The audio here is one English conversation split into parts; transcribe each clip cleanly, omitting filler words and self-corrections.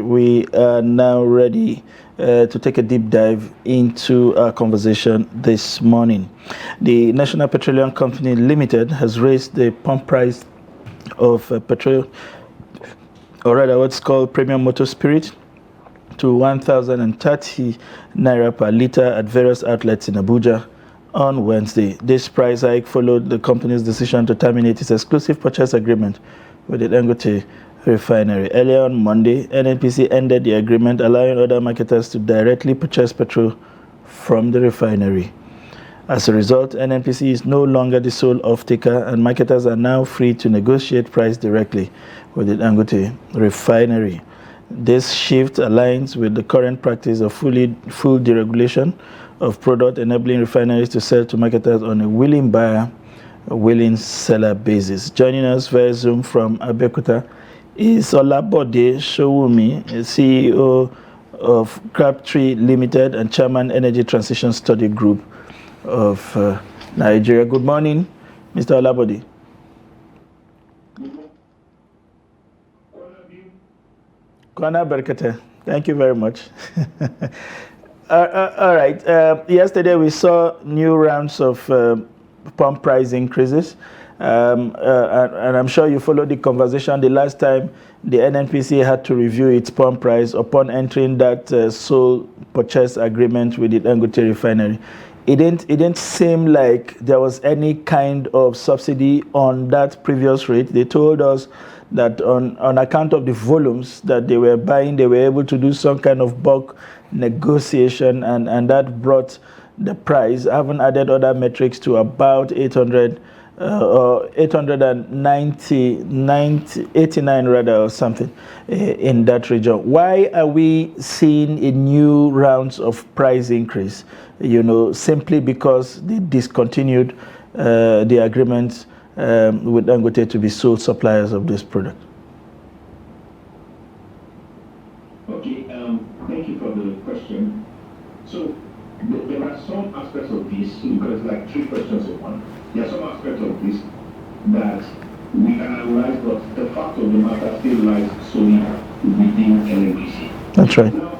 We are now ready to take a deep dive into our conversation this morning. The National Petroleum Company Limited has raised the pump price of petrol, or rather what's called premium motor spirit, to 1,030 naira per litre at various outlets in Abuja on Wednesday. This price hike followed the company's decision to terminate its exclusive purchase agreement with the Dangote refinery. Earlier on Monday, NNPC ended the agreement, allowing other marketers to directly purchase petrol from the refinery. As a result, NNPC is no longer the sole off-taker, and marketers are now free to negotiate price directly with the Dangote refinery. This shift aligns with the current practice of full deregulation of product, enabling refineries to sell to marketers on a willing buyer, a willing seller basis. Joining us via Zoom from Abeokuta is Olabode Sowunmi, CEO of Crabtree Limited and Chairman Energy Transition Study Group of Nigeria. Good morning, Mr. Olabode. Kwana Berkete. Thank you very much. All right. Yesterday we saw new rounds of pump price increases. And I'm sure you followed the conversation the last time the NNPC had to review its pump price upon entering that sole purchase agreement with the Dangote refinery. It didn't seem like there was any kind of subsidy on that previous rate. They told us that on account of the volumes that they were buying, they were able to do some kind of bulk negotiation, and that brought the price. I haven't added other metrics to about 89 rather, or something in that region. Why are we seeing a new rounds of price increase? Simply because they discontinued the agreement with Dangote to be sole suppliers of this product. Okay, thank you for the question. So there are some aspects of this, because like three questions in one. There are some aspects of this that we can analyze, but the fact of the matter still lies solely within NNPC. That's right. Now,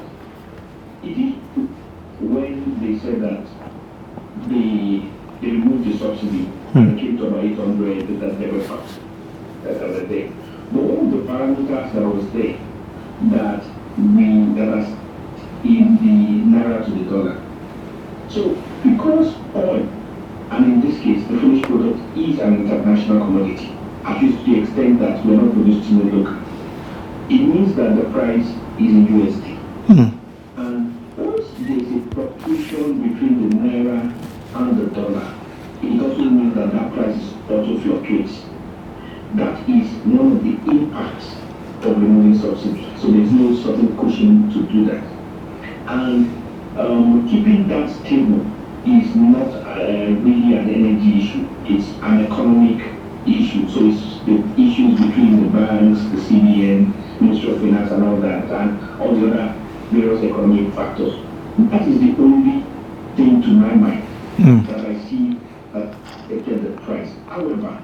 it is when they said that they removed the subsidy and it came to about 800 that they were found that other day. But one of the parameters that was there that was in the naira to the dollar. So because oil, and in this case the finished product, is an international commodity, at least to the extent that we are not producing it locally, it means that the price is in USD. And once there is a fluctuation between the naira and the dollar, it also means that that price also fluctuates. That is one of the impacts of removing subsidy. So there's no certain cushion to do that. And keeping that stable is not really an energy issue. It's an economic issue. So it's the issues between the banks, the CBN, Ministry of Finance, and all that, and all the other various economic factors. That is the only thing to my mind that I see that affected the price. However,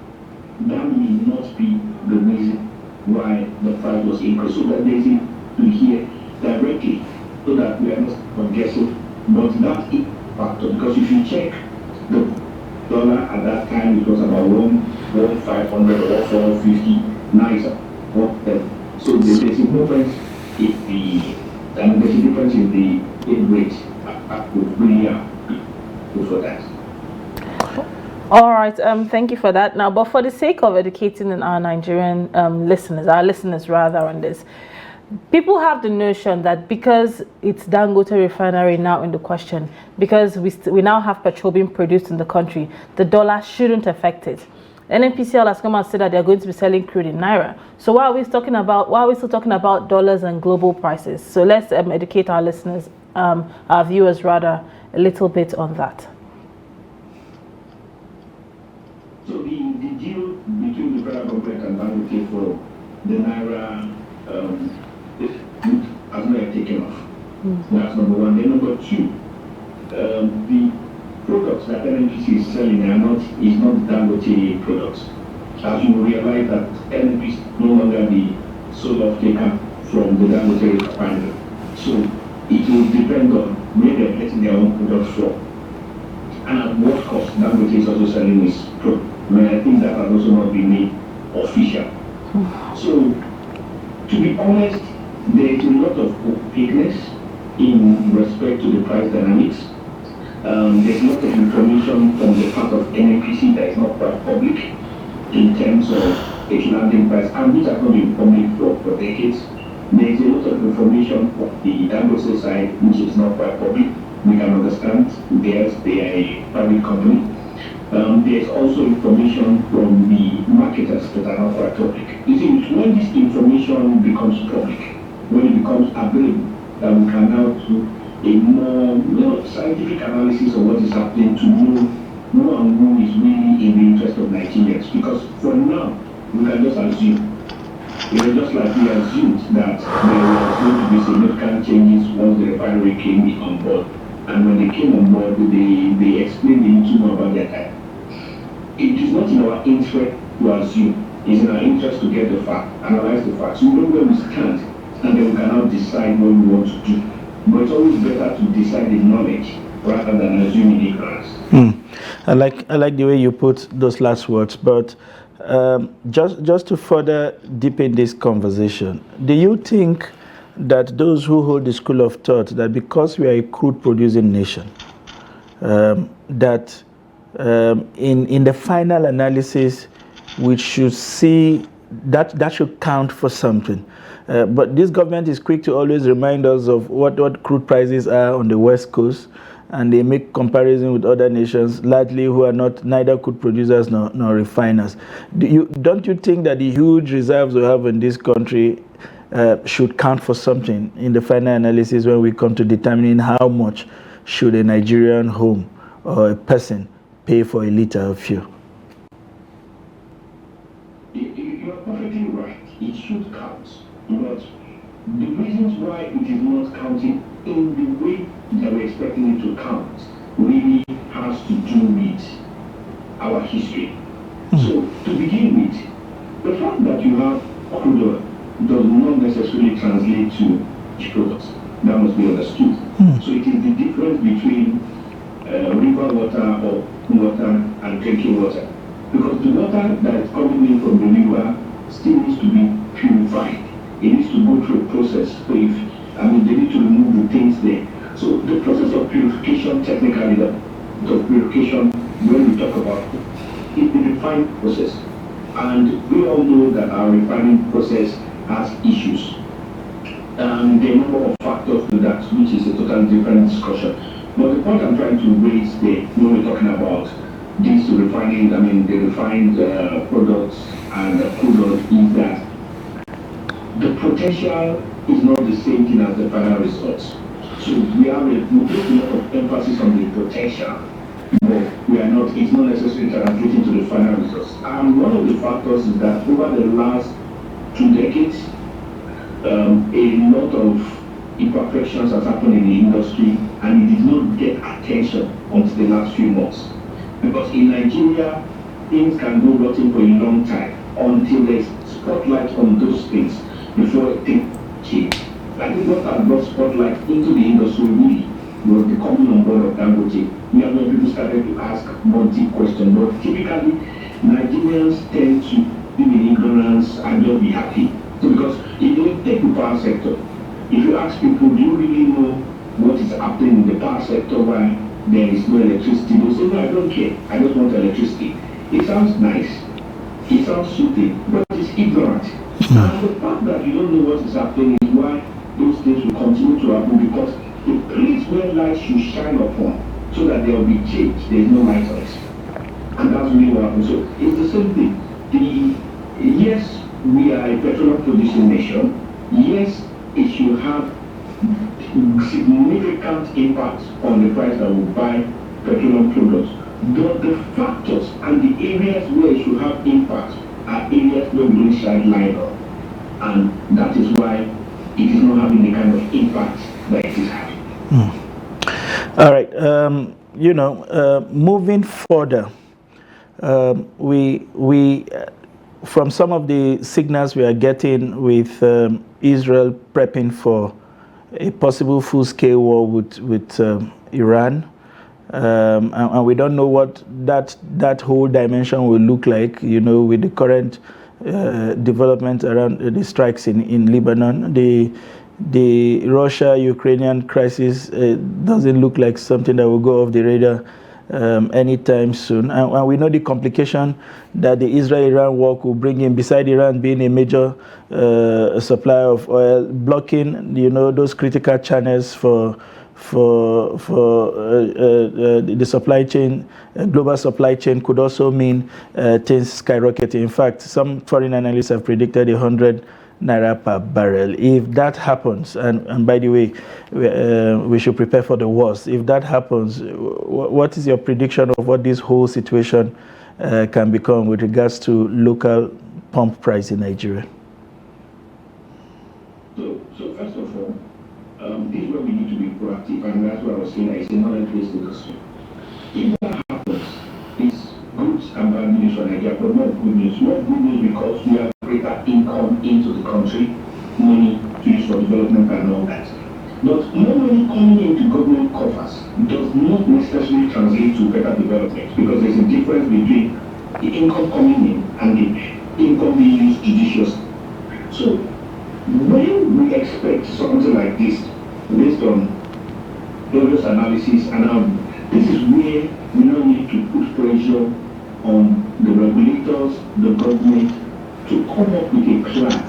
that may not be the reason why the price was increased. So that there's it to hear directly, so that we are not guessing. But that is a factor, because if you check the dollar at that time, it was about 1,500 or 450. Now it's at 110. So there's a difference in the rate. I would really go for that. All right, thank you for that. Now, but for the sake of educating our Nigerian listeners on this, people have the notion that because it's Dangote refinery now in the question, because we now have petrol being produced in the country, the dollar shouldn't affect it. NNPCL has come and said that they're going to be selling crude in naira. So why are we still talking about dollars and global prices? So let's educate our listeners, our viewers rather, a little bit on that. So the deal between the federal government and Dangote for the naira has not yet taken off. That's number one. Then number two, the products that NNPC is selling is not Dangote products. As you realize that NNPC is no longer the sole off-taker from the Dangote refinery. So it will depend on where they're getting their own product from. And at what cost Dangote is also selling his product. I think that has also not been made official. So, to be honest, there is a lot of opaqueness in respect to the price dynamics. There's a lot of information from the part of NNPC that is not quite public in terms of its landing price, and which has not been public for decades. There's a lot of information from the Dangote side which is not quite public. We can understand they are a private company. There's also information from the marketers that are not quite public. You see, when this information becomes public, when it becomes available, that we can now do a more scientific analysis of what is happening to know who and who is really in the interest of Nigerians. Because for now, we can just assume, just like we assumed that there was going to be significant changes once the refinery came on board. And when they came on board, they explained a little more about their time. It is not in our interest to assume. It's in our interest to get the fact, analyze the facts. We know where we stand, and then we can now decide what we want to do. But it's always better to decide in knowledge rather than assuming ignorance. I like the way you put those last words. But just to further deepen this conversation, do you think that those who hold the school of thought that because we are a crude producing nation, that in the final analysis we should see that should count for something? But this government is quick to always remind us of what crude prices are on the West Coast, and they make comparison with other nations, largely who are neither crude producers nor refiners. Don't you think that the huge reserves we have in this country should count for something in the final analysis when we come to determining how much should a Nigerian home or a person pay for a liter of fuel? You are perfectly right. It should count. But the reasons why it is not counting in the way that we're expecting it to count really has to do with our history. So, to begin with, the fact that you have crude oil does not necessarily translate to products. That must be understood. So it is the difference between river water or water and drinking water. Because the water that is coming in from the river still needs to be purified. It needs to go through a process. So they need to remove the things there. So the process of purification, technically, the purification, when we talk about it, is the refined process. And we all know that our refining process has issues. There are a number of factors to that, which is a totally different discussion. But the point I'm trying to raise there, when we're talking about these refining, the refined products and the crude oil, is that the potential is not the same thing as the final results. So we place a lot of emphasis on the potential, but we are not. It's not necessarily translating to the final results. And one of the factors is that over the last 2 decades, a lot of imperfections has happened in the industry, and it did not get attention until the last few months. Because in Nigeria, things can go rotten for a long time until there's spotlight on those things before things change. I think what has brought spotlight into the industry really was the coming on board of Dangote. We have when people started to ask more deep questions, but typically Nigerians tend to be in ignorance and not be happy. So because if you take the power sector, if you ask people, do you really know what is happening in the power sector why there is no electricity? They'll say, no, I don't care. I just want electricity. It sounds nice. It sounds soothing, but it's ignorant. And the fact that you don't know what is happening is why those things will continue to happen, because the place where light should shine upon so that there will be change, there is no light on it. And that's really what happens. So it's the same thing. Yes, we are a petroleum producing nation. Yes, it should have significant impact on the price that we buy petroleum products. But the factors and the areas where it should have impact are areas where we don't shine light on. And that is why it is not having the kind of impact that it is having. All right. Moving further, we from some of the signals we are getting with Israel prepping for a possible full-scale war with Iran. And we don't know what that whole dimension will look like, with the current development around the strikes in Lebanon. The Russia-Ukrainian crisis doesn't look like something that will go off the radar anytime soon. And we know the complication that the Israel-Iran war will bring in, beside Iran being a major supplier of oil, blocking, those critical channels for the supply chain. Global supply chain could also mean things skyrocketing. In fact, some foreign analysts have predicted 100 naira per barrel. If that happens, and by the way, we should prepare for the worst. If that happens, what is your prediction of what this whole situation can become with regards to local pump price in Nigeria? So first of all, this is where we need to be proactive, and that's what I was saying. It's a knowledge-based industry. If that happens, it's good and bad news for Nigeria, but not good news. Not good news because we have greater income into the country, money to use for development and all that. But more money coming into government coffers does not necessarily translate to better development, because there's a difference between the income coming in and the income being used judiciously. So when we expect something like this, based on various analysis, and this is where we now need to put pressure on the regulators, the government, to come up with a plan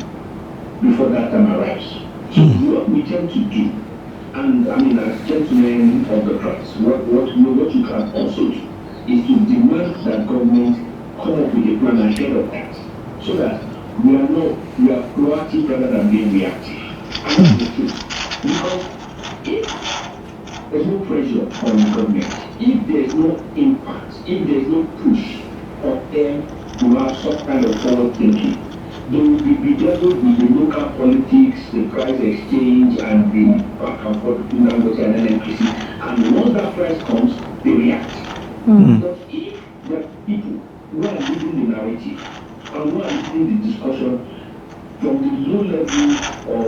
before that time arrives. So what we tend to do, and I mean as gentlemen of the press, what you can also do is to demand that government come up with a plan ahead of that, so that we are proactive rather than being reactive. And that's the truth. Because if there's no pressure on the government, if there's no impact, if there's no push for them to have some kind of forward thinking, they will be bedeviled with the local politics, the price exchange, and the back and forth between Dangote and NNPC. And once that price comes, they react. But if the people who are leading the narrative and who are leading the discussion from the low level of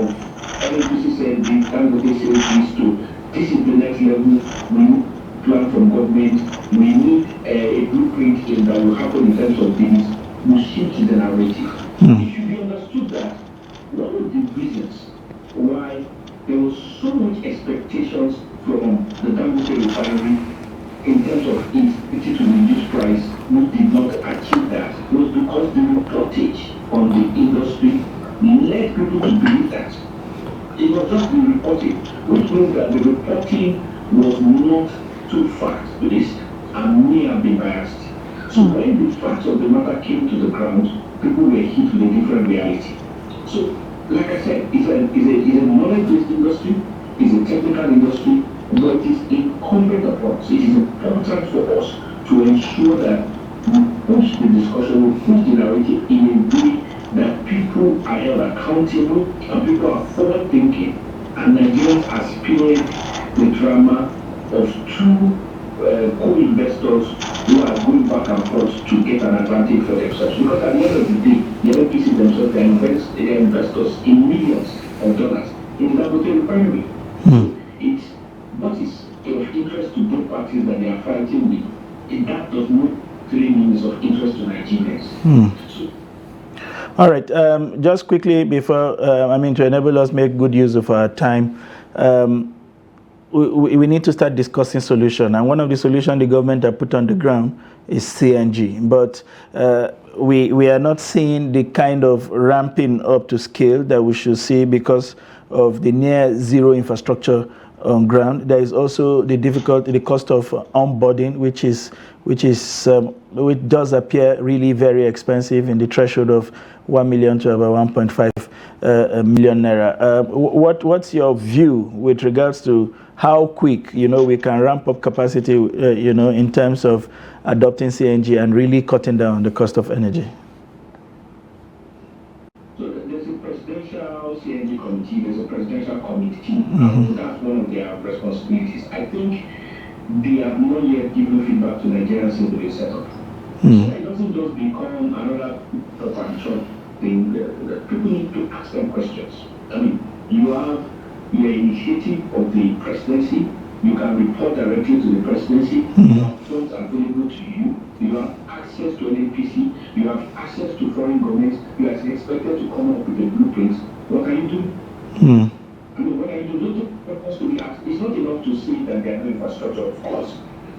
NNPC said this, Dangote said this, to this is the next level, we need plan from government, we need a blueprint that will happen in terms of this, we shift the narrative. It should be understood that one of the reasons why there was so much expectations from the Dangote refinery in terms of its ability to reduce price, we did not achieve that, was because the reportage on the industry led people to believe that. It was just the reporting, which means that the reporting was not too fact-based and may have been biased. So when the facts of the matter came to the ground, people were hit with a different reality. So, like I said, it's a knowledge-based industry, it's a technical industry, but it is incumbent upon us, it is important for us to ensure that we push the discussion, we push the narrative in a way that people are held accountable and people are forward-thinking, and Nigerians experience the drama of two co-investors who are going back and forth to get an advantage for themselves. Because at the end of the day, the NPC themselves, they are investors in millions of dollars in the Dangote refinery. It's what is of interest to both parties that they are fighting with. That does not really mean it's of interest to Nigerians. All right. Just quickly before, to enable us make good use of our time, we need to start discussing solution. And one of the solutions the government have put on the ground is CNG. But we are not seeing the kind of ramping up to scale that we should see because of the near zero infrastructure on ground. There is also the cost of onboarding, which does appear really very expensive, in the threshold of 1 million to about 1.5 million naira. What's your view with regards to how quick we can ramp up capacity in terms of adopting CNG and really cutting down the cost of energy? So there's a presidential CNG committee, there's a presidential committee, and that's one of their responsibilities. I think they have not yet given feedback to Nigerians since they set up. So it doesn't just become another potential thing. People need to ask them questions. I mean, you have your initiative of the presidency. You can report directly to the presidency. You have funds available to you. You have access to an NPC. You have access to foreign governments. You are expected to come up with a blueprint. What can you do? I mean, what can you do? Those to be asked. It's not enough to say that there is no infrastructure. Of course,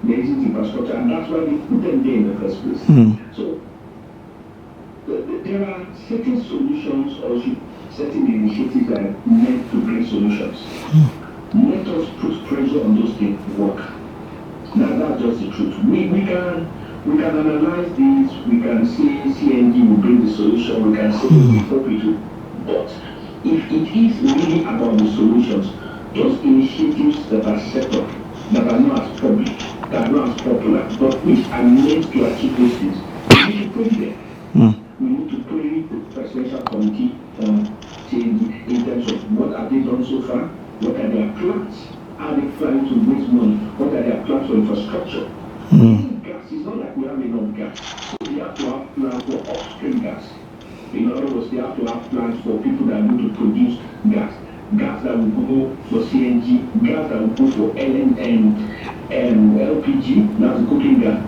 there isn't infrastructure, and that's why they put them there in the first place. So there are certain solutions or certain initiatives that are meant to bring solutions. Let us put pressure on those things to work. Now that's just the truth. We can analyze this, we can say CNG will bring the solution, we can say we hope it will. But if it is really about the solutions, those initiatives that are set up, that are not as public, that are not as popular, but which are meant to achieve those things, we should put it there. We need to put it the presidential committee on change in terms of what have they done so far, what are their plans, are they planning to raise money, what are their plans for infrastructure. Gas is not like we have enough gas, so we have to have plans for upstream gas. In other words, they have to have plans for people that are going to produce gas that will go for CNG, gas that will go for LPG, that's cooking gas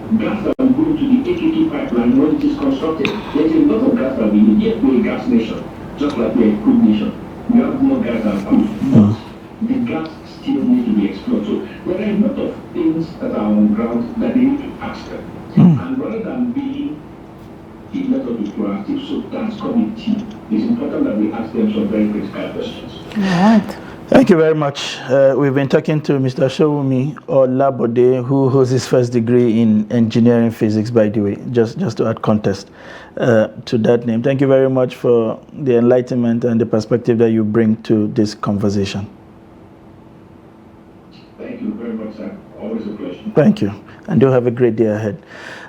that will go to the AKT pipeline when it is constructed. There's a lot of gas that we need. Yet we're a gas nation, just like we're a crude nation. We have more gas than crude, but the gas still need to be explored. So there are a lot of things that are on ground that they need to ask them. And rather than being let us be proactive, so that's committee. It's important that we ask them some very critical questions. All right. Thank you very much. We've been talking to Mr. Sowunmi Olabode, who holds his first degree in engineering physics, by the way, just to add context to that name. Thank you very much for the enlightenment and the perspective that you bring to this conversation. Thank you very much, sir. Always a pleasure. Thank you. And do have a great day ahead.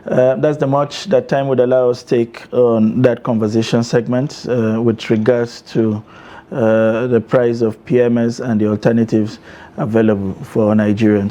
That's the much that time would allow us to take on that conversation segment with regards to the price of PMS and the alternatives available for Nigerians.